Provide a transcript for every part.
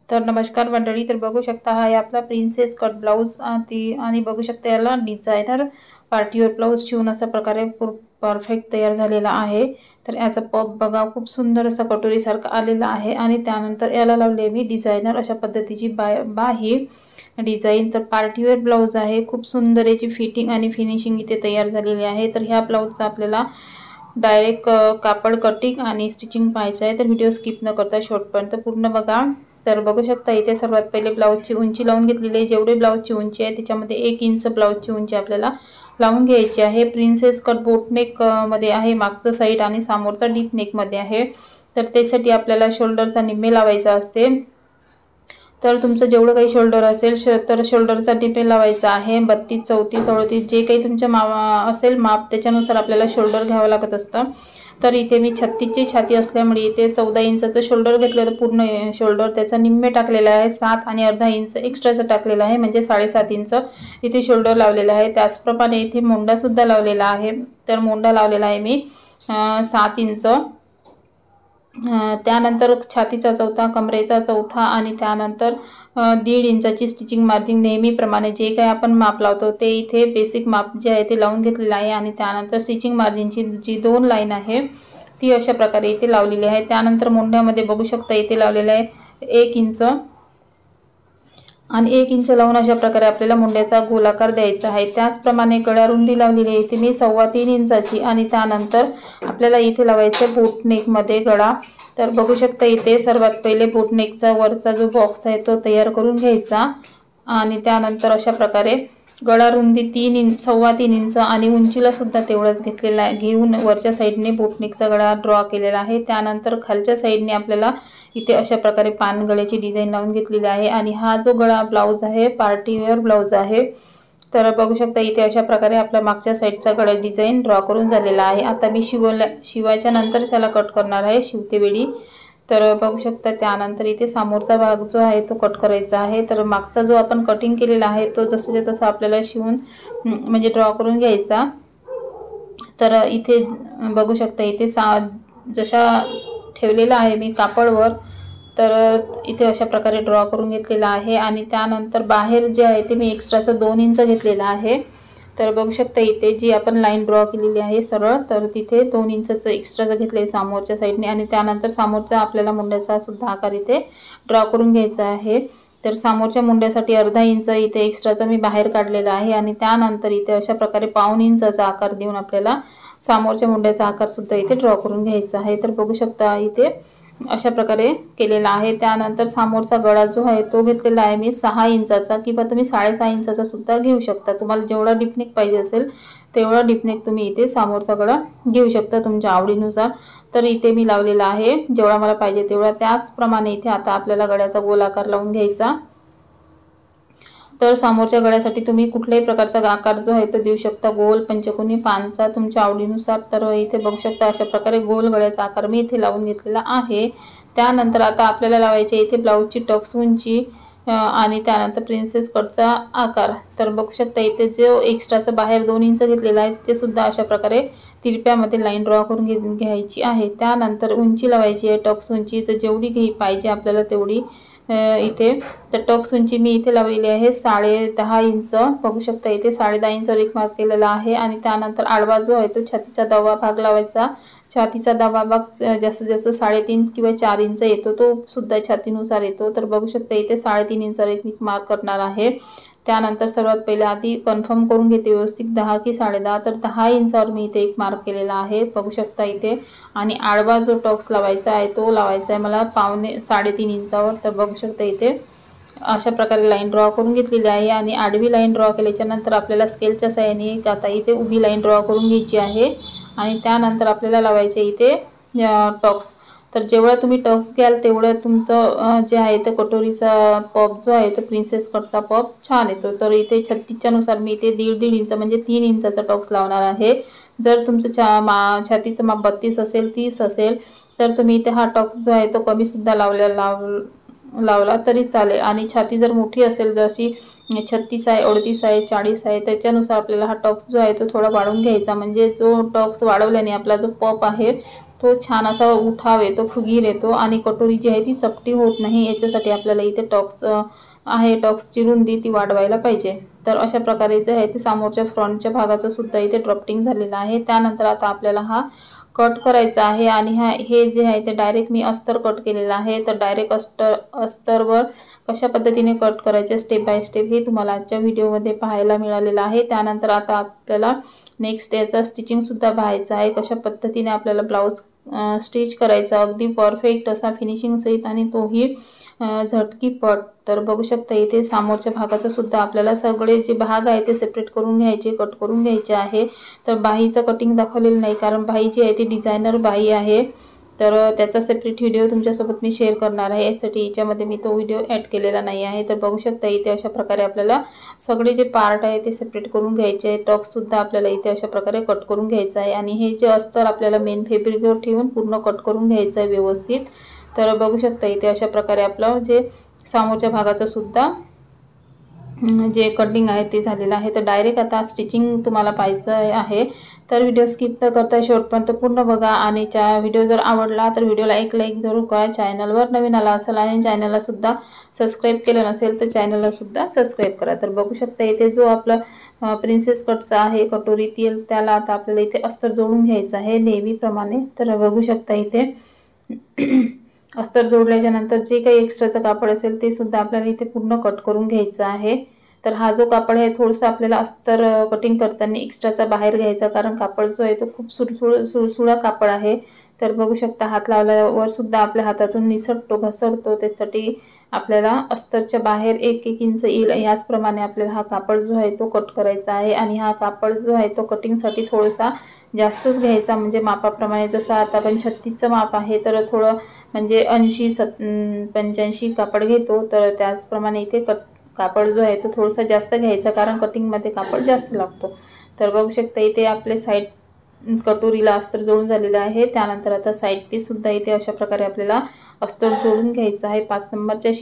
तर नमस्कार मंडळी, तर बघू शकता हा आहे आपला प्रिन्सेस कट ब्लाउज आणि बघू शकता याला डिझायनर पार्टीवेअर ब्लाउज शिवून अशा प्रकारे परफेक्ट तयार झालेला आहे। तर याचा पफ बघा खूप सुंदर असा कटोरीसारखा आलेला आहे आणि त्यानंतर याला लावले मी डिझायनर अशा पद्धतीची बाही डिझाइन। तर पार्टीवेअर ब्लाउज आहे, खूप सुंदर याची फिटिंग आणि फिनिशिंग इथे तयार झालेली आहे। तर ह्या ब्लाउजचा आपल्याला डायरेक्ट कापड कटिंग आणि स्टिचिंग पाहायचं आहे, तर व्हिडिओ स्किप न करता शेवटपर्यंत पूर्ण बघा। तर बघू शकता इथे सर्वात पहिले ब्लाउजची उंची लावून घेतलेली आहे। जेवढे ब्लाउजची उंची आहे त्याच्यामध्ये 1 इंच ब्लाउजची उंची आपल्याला लावून घ्यायची आहे। प्रिन्सेस कट बोट नेक मध्ये आहे मागचं साइड आणि समोरचा डीप नेक मध्ये आहे। तर त्यासाठी आपल्याला शोल्डरचा निम्मे लावायचा असते। तर तुमचं जेवढं काही शोल्डर असेल तर शोल्डरचा निम्मे लावायचा आहे। 32, 34, 38 जे काही तुमच्या असेल माप त्याच्यानुसार आपल्याला शोल्डर घ्यावं लागत असतं। तर इथे मी 36 ची छाती असल्यामुळे इथे 14 इंचाचं शोल्डर घेतलं, तर पूर्ण शोल्डर त्याचा निम्मे टाकलेला आहे। 7 आणि अर्धा इंच एक्स्ट्राचं टाकलेलं आहे, म्हणजे 7.5 इंच इथे शोल्डर लावलेला आहे। त्याचप्रमाणे इथे मोंडा सुद्धा लावलेला आहे। तर मोंडा लावलेला आहे मी 7 इंच। त्यानंतर छातीचा चौथा, कमरेचा चौथा आणि त्यानंतर 1.5 इंचाची स्टिचिंग मार्जिन नेहमीप्रमाणे जे काही आपण माप लावतो ते इथे बेसिक माप जे आहे ते लावून घेतलेलं आहे। आणि त्यानंतर स्टिचिंग मार्जिनची जी 2 लाईन आहे ती अशा प्रकारे इथे लावलेली आहे। त्यानंतर मोंढ्यामध्ये बघू शकता इथे लावलेलं आहे 1 इंच आणि 1 इंच लावून अशा प्रकारे आपल्याला मुंड्याचा गोलाकार द्यायचा आहे। त्याचप्रमाणे गळा रुंदी लावलेली आहे इथे मी 3.25 इंचाची आणि त्यानंतर आपल्याला इथे लावायचं बोट नेक मध्ये गळा। तर बघू शकता इथे सर्वात पहिले बोट नेकचा वरचा जो बॉक्स आहे तो तयार करून घ्यायचा आणि त्यानंतर अशा प्रकारे गळा रुंदी 3.25 इंच आणि उंचीला सुद्धा तेवढंच घेतलेला आहे, घेऊन वरच्या साईडने बोट नेकचा गळा ड्रॉ केलेला आहे। त्यानंतर खालच्या साईडने आपल्याला इथे अशा प्रकारे पान गळ्याची डिझाइन लावून घेतलेली आहे। आणि हा जो गळा ब्लाउज आहे पार्टीवेअर ब्लाउज आहे। तर बघू शकता इथे अशा प्रकारे आपल्या मागच्या साईडचा गळा डिझाइन ड्रॉ करून झालेला आहे। आता मी शिवायच्या नंतर त्याला कट करणार आहे शिवते वेळी। तर बघू शकता त्यानंतर इथे समोरचा भाग जो आहे तो कट करायचा आहे। तर मागचा जो आपण कटिंग केलेला आहे तो जसंच्या तसं आपल्याला शिवून म्हणजे ड्रॉ करून घ्यायचा। तर इथे बघू शकता इथे जशा ठेवलेला आहे मी कापडवर, तर इथे अशा प्रकारे ड्रॉ करून घेतलेला आहे। आणि त्यानंतर बाहेर जे आहे ते मी एक्स्ट्राचं 2 इंच घेतलेलं आहे। तर बघू शकता इथे जी आपण लाईन ड्रॉ केलेली आहे सरळ, तर तिथे 2 इंचचं एक्स्ट्राचं घेतलं आहे समोरच्या साईडने। आणि त्यानंतर समोरचा आपल्याला मुंड्याचा सुद्धा आकार इथे ड्रॉ करून घ्यायचा आहे। तर समोरच्या मुंड्यासाठी अर्धा इंच इथे एक्स्ट्राचा मी बाहेर काढलेला आहे। आणि त्यानंतर इथे अशा प्रकारे 1.25 इंचाचा आकार देऊन आपल्याला समोरच्या मुंड्याचा आकार सुद्धा इथे ड्रॉ करून घ्यायचा आहे। तर बघू शकता इथे अशा प्रकारे केलेला आहे। त्यानंतर समोरचा गळा जो आहे तो घेतलेला आहे मी 6 इंचाचा किंवा तुम्ही 6.5 इंचाचा सुद्धा घेऊ शकता। तुम्हाला जेवढा डीपनेक पाहिजे असेल तेवढा डीपनेक तुम्ही इथे समोरचा गळा घेऊ शकता तुमच्या आवडीनुसार। तर इथे मी लावलेला आहे जेवढा मला पाहिजे तेवढा। त्याचप्रमाणे इथे आता आपल्याला गळ्याचा गोलाकार लावून घ्यायचा। तर समोरच्या गळ्यासाठी तुम्ही कुठल्याही प्रकारचा आकार जो आहे तो देऊ शकता, गोल, पंचकोनी, पानचा तुमच्या आवडीनुसार। तर इथे बघू शकता अशा प्रकारे गोल गळ्याचा आकार मी इथे लावून घेतलेला आहे। त्यानंतर आता आपल्याला लावायचे इथे ब्लाउजची टक्स उंची आणि त्यानंतर प्रिन्सेस कटचा आकार। तर बघू शकता इथे जो एक्स्ट्राचा बाहेर 2 इंच घेतलेला आहे ते सुद्धा अशा प्रकारे तिरप्यामध्ये लाईन ड्रॉ करून घ्यायची आहे। त्यानंतर उंची लावायची आहे टक्स उंची, तर जेवढी पाहिजे आपल्याला तेवढी इथे। तर टक्स उंची मी इथे लावलेली आहे 10.5 इंच। बघू शकता इथे 10.5 इंचावर एक मार्क केलेला आहे। आणि त्यानंतर आडवा जो आहे तो छातीचा 10वा भाग लावायचा। छातीचा 10वा भाग जास्तीत जास्त 3.5 किंवा 4 इंच येतो, तो सुद्धा छातीनुसार येतो। तर बघू शकता इथे 3.5 इंचावर एक मार्क करणार आहे। त्यानंतर सर्वात पहिले आधी कन्फर्म करून घेते व्यवस्थित 10 की 10.5, तर 10 इंचावर मी इथे एक मार्क केलेला आहे बघू शकता इथे। आणि आडवा जो टक्स लावायचा आहे तो लावायचा आहे मला 3.5 इंचावर। तर बघू शकता इथे अशा प्रकारे लाईन ड्रॉ करून घेतलेली आहे। आणि आडवी लाईन ड्रॉ केल्याच्या नंतर आपल्याला स्केलच्या साहाय्याने आता इथे उभी लाईन ड्रॉ करून घ्यायची आहे। आणि त्यानंतर आपल्याला लावायचे इथे टक्स। तर जेवढा तुम्ही टक्स घ्याल तेवढं तुमचं जे आहे ते कटोरीचा पफ जो आहे तो प्रिन्सेस कटचा पफ छान येतो। तर इथे 36च्या नुसार मी इथे 1.5 इंच म्हणजे 3 इंचाचा टक्स लावणार आहे। जर तुमचं छातीचं माप 32 असेल, 30 असेल, तर तुम्ही इथे हा टक्स जो आहे तो कमी सुद्धा लावला तरी चालेल। आणि छाती जर मोठी असेल, जशी 36 आहे, 38 आहे, 40 आहे, त्याच्यानुसार आपल्याला हा टक्स जो आहे तो थोडा वाढवून घ्यायचा। म्हणजे जो टक्स वाढवल्याने आपला जो पफ आहे तो छान असा उठाव येतो, फुगीर येतो आणि कटोरी जी आहे ती चपटी होत नाही। याच्यासाठी आपल्याला इथे टॉक्स टॉक्सची रुंदी ती वाढवायला पाहिजे। तर अशा प्रकारे जे आहे ते समोरच्या फ्रंटच्या भागाचं सुद्धा इथे ड्राफ्टिंग झालेलं आहे। त्यानंतर आता आपल्याला हा कट करायचा आहे आणि हे जे आहे ते डायरेक्ट मी अस्तर कट केलेला आहे। तर डायरेक्ट अस्तरवर कशा पद्धतीने कट करायचे स्टेप बाय स्टेप हे तुम्हाला आजच्या व्हिडिओमध्ये पाहायला मिळालेलं आहे। त्यानंतर आता आपल्याला नेक्स्ट याचा स्टिचिंग सुद्धा पाहायचं आहे, कशा पद्धतीने आपल्याला ब्लाउज स्टिच करायचा अगदी परफेक्ट असा फिनिशिंग सहित आणि तोही झटकीपट। तर बघू शकता इथे समोरच्या भागाचं सुद्धा आपल्याला सगळे जे भाग आहे ते सेपरेट करून घ्यायचे, कट करून घ्यायचे आहे। तर बाहीचं कटिंग दाखवलेलं नाही कारण बाही जी आहे ती डिझायनर बाही आहे, तर त्याचा सेपरेट व्हिडिओ तुमच्यासोबत मी शेअर करणार आहे। यासाठी याच्यामध्ये मी तो व्हिडिओ ॲड केलेला नाही आहे। तर बघू शकता इथे अशा प्रकारे आपल्याला सगळे जे पार्ट आहे ते सेपरेट करून घ्यायचे आहे। टॉक्ससुद्धा आपल्याला इथे अशा प्रकारे कट करून घ्यायचं आहे आणि हे जे अस्तर आपल्याला मेन फॅब्रिकवर ठेवून पूर्ण कट करून घ्यायचं आहे व्यवस्थित। तर बघू शकता इथे अशा प्रकारे आपलं जे समोरच्या भागाचं सुद्धा जे कटिंग आहे ते झालेलं आहे। तर डायरेक्ट आता स्टिचिंग तुम्हाला पाहायचं आहे, तर व्हिडिओ स्किप न करता शेवटपर्यंत पूर्ण बघा आणि व्हिडिओ जर आवडला तर व्हिडिओला एक लाईक जरूर करा। चॅनलवर नवीन आला असाल आणि चॅनलला सुद्धा सबस्क्राईब केलं नसेल तर चॅनलला सुद्धा सबस्क्राईब करा। तर बघू शकता इथे जो आपला प्रिन्सेस कटचा आहे कटोरी त्याला आता आपल्याला इथे अस्तर जोडून घ्यायचं आहे नेहमीप्रमाणे। तर बघू शकता इथे अस्तर जोडल्याच्या नंतर जे काही एक्स्ट्राचं कापड असेल ते सुद्धा आपल्याला इथे पूर्ण कट करून घ्यायचं आहे। तर हा जो कापड आहे थोडंसं आपल्याला अस्तर कटिंग करताना एक्स्ट्राचा बाहेर घ्यायचा, कारण कापड जो आहे तो खूप सुळसुळा कापड आहे। तर बघू शकता हात लावल्यावर सुद्धा आपल्या हातातून निसटतो, घसरतो, त्यासाठी आपल्याला अस्तरच्या बाहेर 1-1 इंच येईल याचप्रमाणे आपल्याला हा कापड जो आहे तो कट करायचा आहे। आणि हा कापड जो आहे तो कटिंगसाठी थोडासा जास्तच घ्यायचा, म्हणजे मापाप्रमाणे जसं आता आपण 36चं माप आहे तर थोडं म्हणजे 80-85 कापड घेतो, तर त्याचप्रमाणे इथे कापड जो आहे तो थोडासा जास्त घ्यायचा, कारण कटिंगमध्ये कापड जास्त लागतो। तर बघू शकता इथे आपले साईड कटोरीला अस्तर जोडून झालेलं आहे। त्यानंतर आता साईड पीस सुद्धा इथे अशा प्रकारे आपल्याला अस्तर जोडून घ्यायचं आहे। 5 नंबरच्या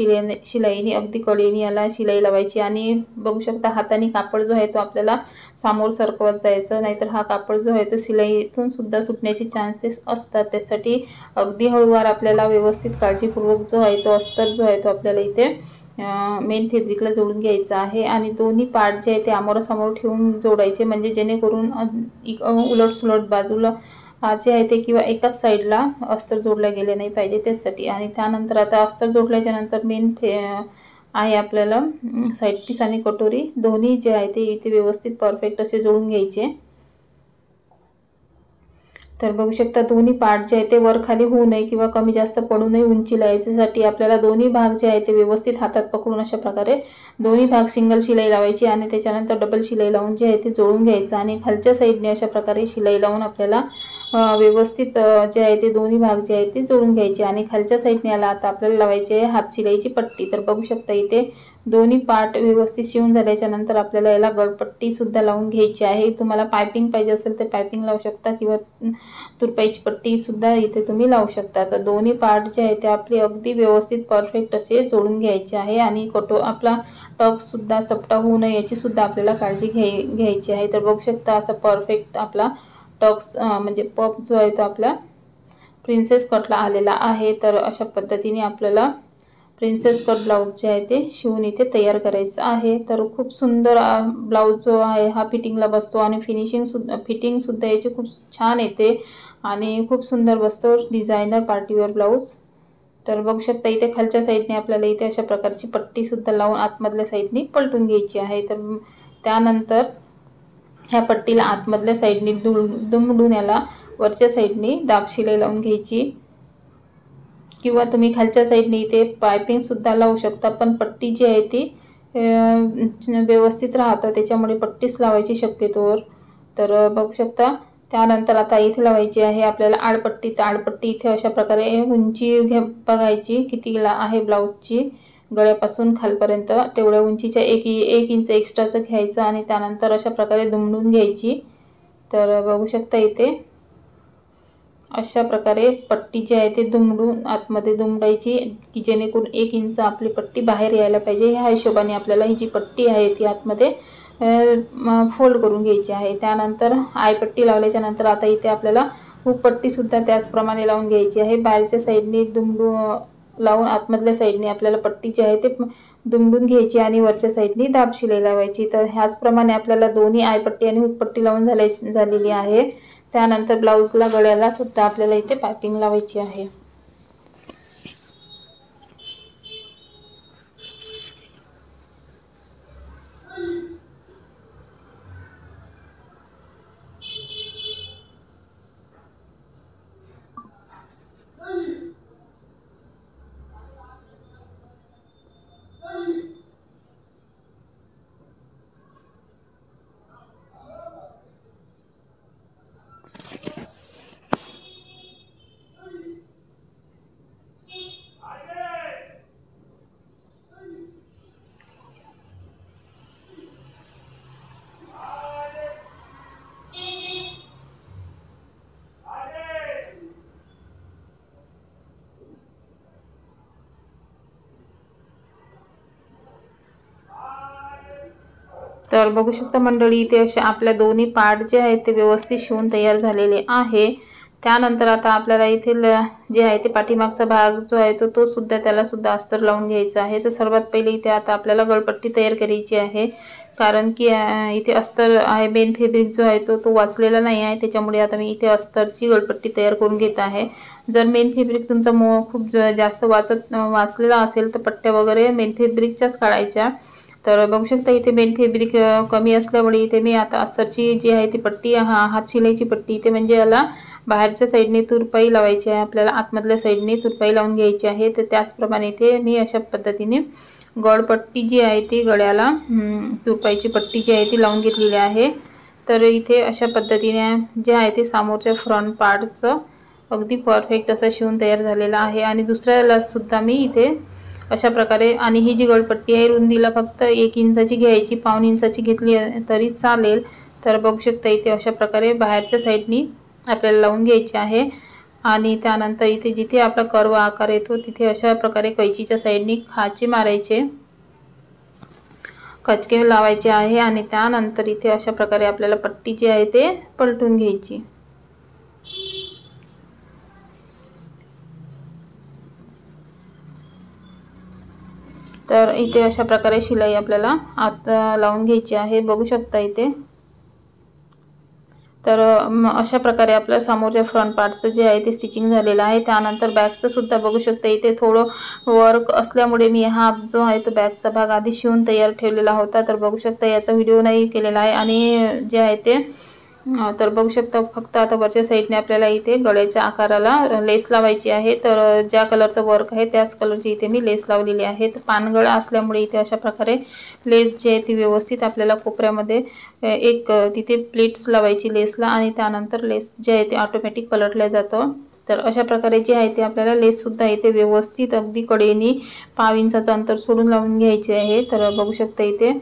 शिलाईने अगदी कडेने याला शिलाई लावायची आणि बघू शकता हाताने कापड जो आहे तो आपल्याला समोर सरकवत जायचं, नाहीतर हा कापड जो आहे तो शिलाईतून सुद्धा सुटण्याचे चान्सेस असतात। त्यासाठी अगदी हळूवार आपल्याला व्यवस्थित काळजीपूर्वक जो आहे तो अस्तर जो आहे तो आपल्याला इथे मेन फॅब्रिकला जोडून घ्यायचा आहे आणि दोन्ही पार्ट जे आहे ते आमोरासमोर ठेवून जोडायचे, म्हणजे जेणेकरून उलटसुलट बाजूला जे आहे ते किंवा एकाच साईडला अस्तर जोडले गेले नाही पाहिजे त्यासाठी। आणि त्यानंतर आता अस्तर जोडल्याच्या नंतर मेन आहे आपल्याला साईड पीस आणि कटोरी दोन्ही जे आहे ते इथे व्यवस्थित परफेक्ट असे जोडून घ्यायचे। तर बघू शकता दोन्ही पार्ट जे आहे ते वर खाली होऊ नये किंवा कमी जास्त पडू नये उंचीला, याच्यासाठी आपल्याला दोन्ही भाग जे आहे ते व्यवस्थित हातात पकडून अशा प्रकारे दोन्ही भाग सिंगल शिलाई लावायची आणि त्याच्यानंतर डबल शिलाई लावून जे आहे ते जोडून घ्यायचं आणि खालच्या साईडने अशा प्रकारे शिलाई लावून आपल्याला व्यवस्थित जे आहे ते दोन्ही भाग जे आहे ते जोडून घ्यायचे आणि खालच्या साईडने याला आता आपल्याला लावायची आहे हात शिलाईची पट्टी। तर बघू शकता इथे दोन्ही पार्ट व्यवस्थित शिवून झाल्याच्या नंतर आपल्याला याला गळपट्टी सुद्धा लावून घ्यायची आहे। तुम्हाला पायपिंग पाहिजे असेल तर पायपिंग लावू शकता किंवा तुरपाईची पट्टी सुद्धा इथे तुम्ही लावू शकता। तर दोन्ही पार्ट जे आहे ते आपले अगदी व्यवस्थित परफेक्ट असे जोडून घ्यायचे आहे आणि आपला टॉक्स सुद्धा चपटा होऊ नये याची सुद्धा आपल्याला काळजी घ्यायची आहे। तर बघू शकता असं परफेक्ट आपला टॉक्स म्हणजे पफ जो आहे तो आपला प्रिन्सेस कटला आलेला आहे। तर अशा पद्धतीने आपल्याला प्रिन्सेस कट ब्लाउज जे आहे ते शिवून इथे तयार करायचं आहे। तर खूप सुंदर ब्लाउज जो आहे हा फिटिंगला बसतो आणि फिटिंग सुद्धा याची खूप छान येते आणि खूप सुंदर बसतो डिझायनर पार्टीवेअर ब्लाउज। तर बघू शकता इथे खालच्या साईडने आपल्याला इथे अशा प्रकारची पट्टी सुद्धा लावून आतमधल्या साईडने पलटून घ्यायची आहे। तर त्यानंतर ह्या पट्टीला आतमधल्या साईडने दुमडून याला वरच्या साईडने दाब शिलाई लावून घ्यायची किंवा तुम्ही खालच्या साईडने इथे पायपिंग सुद्धा लावू शकता, पण पट्टी जी आहे ती व्यवस्थित राहतं त्याच्यामुळे पट्टीच लावायची शक्यतोवर। तर बघू शकता त्यानंतर आता इथे लावायची आहे आपल्याला आडपट्टी। तर आडपट्टी इथे अशा प्रकारे उंची बघायची किती आहे ब्लाउजची, गळ्यापासून खालपर्यंत तेवढ्या उंचीच्या 1 इंच एक्स्ट्राचं घ्यायचं आणि त्यानंतर अशा प्रकारे दुमडून घ्यायची। तर बघू शकता इथे अशा प्रकारे पट्टी जी आहे ते दुमडून आतमध्ये दुमडायची की जेणेकरून 1 इंच आपली पट्टी बाहेर यायला पाहिजे। ह्या हिशोबाने आपल्याला ही जी पट्टी आहे ती आतमध्ये फोल्ड करून घ्यायची आहे। त्यानंतर आयपट्टी लावल्याच्या नंतर आता इथे आपल्याला हुकपट्टीसुद्धा त्याचप्रमाणे लावून घ्यायची आहे। बाहेरच्या साईडने लावून आतमधल्या साईडने आपल्याला पट्टी जी आहे ते दुमडून घ्यायची आणि वरच्या साईडने दाब शिलाई लावायची। तर ह्याचप्रमाणे आपल्याला दोन्ही आयपट्टी आणि हुकपट्टी लावून झालेली आहे। त्यानंतर ब्लाउजला गळ्याला सुद्धा आपल्याला इथे पाइपिंग लावायची आहे। तर बघू शकता मंडळी, इथे असे आपल्या दोन्ही पार्ट जे आहेत ते व्यवस्थित शिवून तयार झालेले आहे। त्यानंतर आता आपल्याला इथे जे आहे ते पाठीमागचा भाग जो आहे तो सुद्धा त्याला सुद्धा अस्तर लावून घ्यायचा आहे। तर सर्वात पहिले इथे आता आपल्याला गळपट्टी तयार करायची आहे, कारण की इथे अस्तर आहे, मेन फॅब्रिक जो आहे तो वाचलेला नाही आहे, त्याच्यामुळे आता मी इथे अस्तरची गळपट्टी तयार करून घेत आहे। जर मेन फॅब्रिक तुमचा खूप जास्त वाचलेला असेल तर पट्ट्या वगैरे मेन फॅब्रिकच्याच काढायच्या। तर बघू शकता इथे मेन फॅब्रिक कमी असल्यामुळे इथे मी आता अस्तरची जी आहे ती पट्टी हात शिलाईची पट्टी इथे म्हणजे याला बाहेरच्या साईडने तुरपाई लावायची आहे, आपल्याला आतमधल्या साईडने तुरपाई लावून घ्यायची आहे। तर त्याचप्रमाणे इथे मी अशा पद्धतीने गळपट्टी जी आहे ती गळ्याला तुरपाईची पट्टी जी आहे ती लावून घेतलेली आहे। तर इथे अशा पद्धतीने जे आहे ते समोरच्या फ्रंट पार्टचं अगदी परफेक्ट असं शिवून तयार झालेला आहे। आणि दुसऱ्याला सुद्धा मी इथे अशा प्रकारे, आणि ही जी गळपट्टी आहे रुंदीला फक्त 1 इंचाची घ्यायची, पाऊण इंचाची घेतली तरी चालेल। तर बघू शकता इथे अशा प्रकारे बाहेरच्या साईडनी आपल्याला लावून घ्यायची आहे। आणि त्यानंतर इथे जिथे आपला कर्व आकार येतो तिथे अशा प्रकारे कैचीच्या साईडनी खाचे मारायचे, कचके लावायचे आहे। आणि त्यानंतर इथे अशा प्रकारे आपल्याला पट्टी जी आहे ते पलटून घ्यायची। तर इथे अशा प्रकारे शिलाई आपल्याला आत लावून घ्यायची आहे, बघू शकता इथे। तर अशा प्रकारे आपल्या समोरच्या फ्रंट पार्टचं जे आहे ते स्टिचिंग झालेलं आहे। त्यानंतर बॅकचं सुद्धा बघू शकता इथे थोडं वर्क असल्यामुळे मी हा जो आहे तो बॅकचा भाग आधी शिवून तयार ठेवलेला होता। तर बघू शकता याचा व्हिडिओ नाही केलेला आहे। आणि जे आहे ते तर बघू शकता फक्त आता वरच्या साईडने आपल्याला इथे गळ्याच्या आकाराला लेस लावायची आहे। तर ज्या कलरचं वर्क आहे त्याच कलरची इथे मी लेस लावलेली आहे। तर पानगळा असल्यामुळे इथे अशा प्रकारे लेस जी आहे ती व्यवस्थित आपल्याला कोपऱ्यामध्ये एक तिथे प्लेट्स लावायची लेसला, आणि त्यानंतर लेस जे आहे ते ऑटोमॅटिक पलटल्या जातं। तर अशा प्रकारे जे आहे ते आपल्याला लेस सुद्धा इथे व्यवस्थित अगदी कडेनी पाव इंचाचं अंतर सोडून लावून घ्यायचे आहे। तर बघू शकता इथे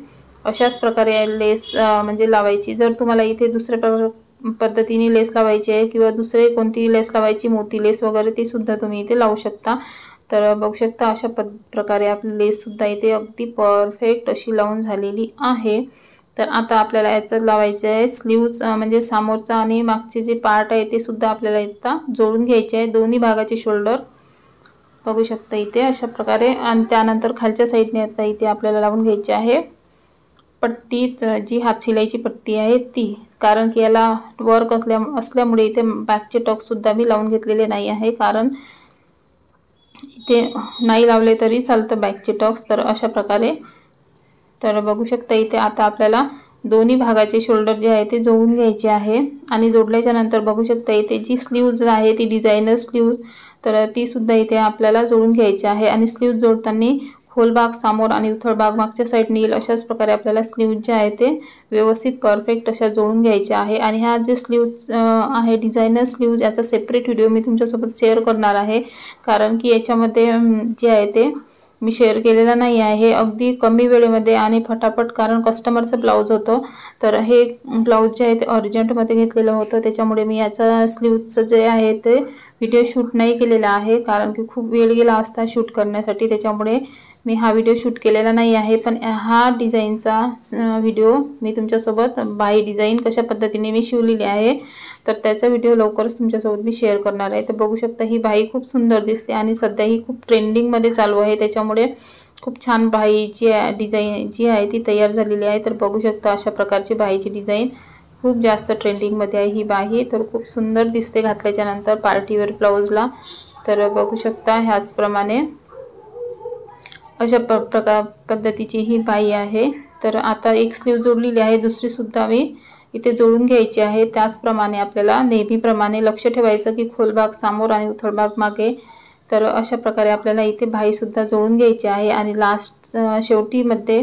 अशाच प्रकारे लेस म्हणजे लावायची। जर तुम्हाला इथे दुसऱ्या पद्धतीने लेस लावायची आहे किंवा दुसरे कोणती लेस लावायची, मोती लेस वगैरे, ती सुद्धा तुम्ही इथे लावू शकता। तर बघू शकता अशा प्रकारे आपली लेस सुद्धा इथे अगदी परफेक्ट अशी लावून झालेली आहे। तर आता आपल्याला याचं लावायचं आहे स्लीव्ज, म्हणजे समोरचा आणि मागचे जे पार्ट आहे ते सुद्धा आपल्याला इथं जोडून घ्यायचे आहे, दोन्ही भागाचे शोल्डर बघू शकता इथे अशा प्रकारे। आणि त्यानंतर खालच्या साईडने आता इथे आपल्याला लावून घ्यायची आहे पट्टी, जी हात शिलाईची पट्टी आहे ती, कारण की याला वर्क असल्यामुळे इथे बॅकचे टक सुद्धा मी लावून घेतलेले नाही आहे, कारण इथे नाही लावले तरी चालतं बॅकचे टक्स। तर अशा प्रकारे तर बघू शकता इथे आता आपल्याला दोन्ही भागाचे शोल्डर जे आहे ते जोडून घ्यायचे आहे। आणि जोडल्याच्या नंतर बघू शकता इथे जी स्लीव्ज आहे ती डिझायनर स्लीव्ज, तर ती सुद्धा इथे आपल्याला जोडून घ्यायची आहे। आणि स्लीव्ज जोडताना खोल भाग समोर आणि उथळ भाग मागच्या साईडने येईल अशाच प्रकारे आपल्याला स्लीव्ज जे आहे ते व्यवस्थित परफेक्ट अशा जोडून घ्यायचे आहे। आणि हा जे स्लीव्ज आहे डिझायनर स्लीव्ज, याचा सेपरेट व्हिडिओ मी तुमच्यासोबत शेअर करणार आहे, कारण की याच्यामध्ये जे आहे ते मी शेअर केलेला नाही आहे, अगदी कमी वेळेमध्ये आणि फटाफट, कारण कस्टमरचं ब्लाऊज होतं। तर हे ब्लाऊज जे आहे ते अर्जंटमध्ये घेतलेलं होतं, त्याच्यामुळे मी याचा स्लीव्जचं जे आहे ते व्हिडिओ शूट नाही केलेला आहे, कारण की खूप वेळ गेला असता शूट करण्यासाठी, त्याच्यामुळे मी हा व्हिडिओ शूट केलेला नाही आहे, पण हा डिझाईनचा व्हिडिओ मी तुमच्यासोबत बाही डिझाईन कशा पद्धतीने मी शिवलेली आहे तर त्याचा व्हिडिओ लवकरच तुमच्यासोबत मी शेअर करणार आहे। तर बघू शकता ही बाही खूप सुंदर दिसते आणि सध्या ही खूप ट्रेंडिंगमध्ये चालू आहे, त्याच्यामुळे खूप छान बाहीची डिझाईन जी आहे ती तयार झालेली आहे। तर बघू शकता अशा प्रकारची बाहीची डिझाईन खूप जास्त ट्रेंडिंगमध्ये आहे ही बाही। तर खूप सुंदर दिसते घातल्याच्या नंतर पार्टीवेअर ब्लाऊजला। तर बघू शकता ह्याचप्रमाणे अशा पद्धतीची ही बाही आहे। तर आता एक स्लीव जोडलेली आहे, दुसरी सुद्धा मी इथे जोडून घ्यायची आहे। त्याचप्रमाणे आपल्याला नेहमीप्रमाणे लक्ष ठेवायचं की खोलभाग समोर आणि उथळभाग मागे। तर अशा प्रकारे आपल्याला इथे बाही सुद्धा जोडून घ्यायची आहे आणि लास्ट शेवटी मध्ये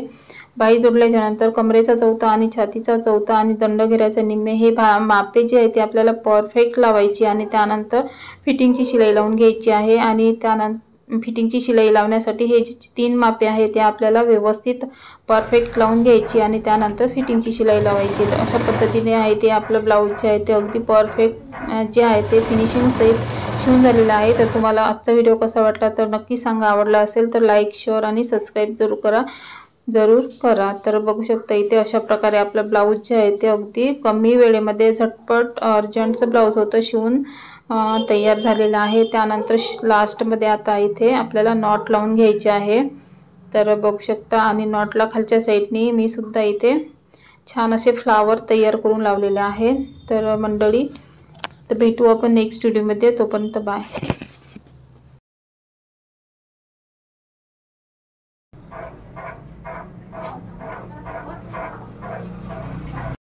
बाही जोडल्याच्या नंतर कमरेचा चौथा आणि छातीचा चौथा आणि दंडघेऱ्याचे निम्मे हे मापे जे आहे ते आपल्याला परफेक्ट लावायची आणि त्यानंतर फिटिंगची शिलाई लावून घ्यायची आहे। आणि त्यानंतर फिटिंगची शिलाई लावण्यासाठी हे जे 3 मापे आहे ते आपल्याला व्यवस्थित परफेक्ट लावून घ्यायची आणि त्यानंतर फिटिंगची शिलाई लावायची। तर अशा पद्धतीने आहे ते आपलं ब्लाऊज जे आहे ते अगदी परफेक्ट जे आहे ते फिनिशिंग सहित शिवून झालेलं आहे। तर तुम्हाला आजचा व्हिडिओ कसा वाटला तर नक्की सांगा, आवडला असेल तर लाईक शेअर आणि सबस्क्राईब जरूर करा। तर बघू शकता इथे अशा प्रकारे आपलं ब्लाऊज जे आहे ते अगदी कमी वेळेमध्ये झटपट अर्जंटचं ब्लाऊज होतं शिवून तयार झालेलं आहे। त्यानंतर लास्टमध्ये आता इथे आपल्याला नॉट लावून घ्यायचे आहे। तर बघू शकता आणि नॉटला खालच्या साईडनी मी सुद्धा इथे छान असे फ्लावर तयार करून लावलेले आहे। तर मंडळी तर भेटू आपण नेक्स्ट व्हिडिओमध्ये, तोपर्यंत बाय।